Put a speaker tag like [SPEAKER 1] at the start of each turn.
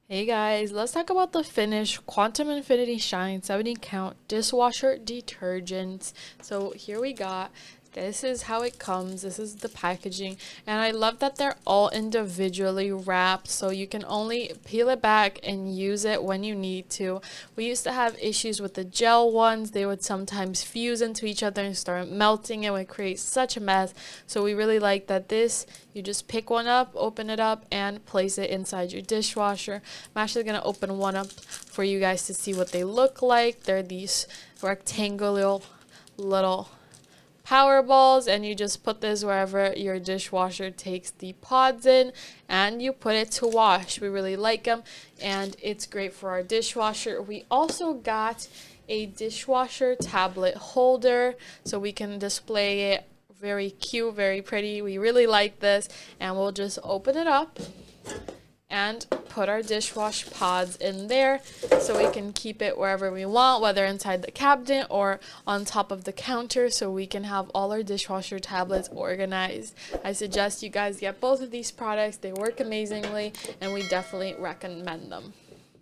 [SPEAKER 1] Hey guys, let's talk about the Finish Quantum Infinity Shine 70 count dishwasher detergent. So here we got. This is how it comes. This is the packaging. And I love that they're all individually wrapped so you can only peel it back and use it when you need to. We used to have issues with the gel ones. They would sometimes fuse into each other and start melting. It would create such a mess. So we really like that this, you just pick one up, open it up, and place it inside your dishwasher. I'm actually going to open one up for you guys to see what they look like. They're these rectangular little Powerballs, and you just put this wherever your dishwasher takes the pods in and you put it to wash. We really like them and it's great for our dishwasher. We also got a dishwasher tablet holder so we can display it. Very cute, very pretty. We really like this, and we'll just open it up and put our dishwash pods in there so we can keep it wherever we want, whether inside the cabinet or on top of the counter, so we can have all our dishwasher tablets organized. I suggest you guys get both of these products. They work amazingly and we definitely recommend them.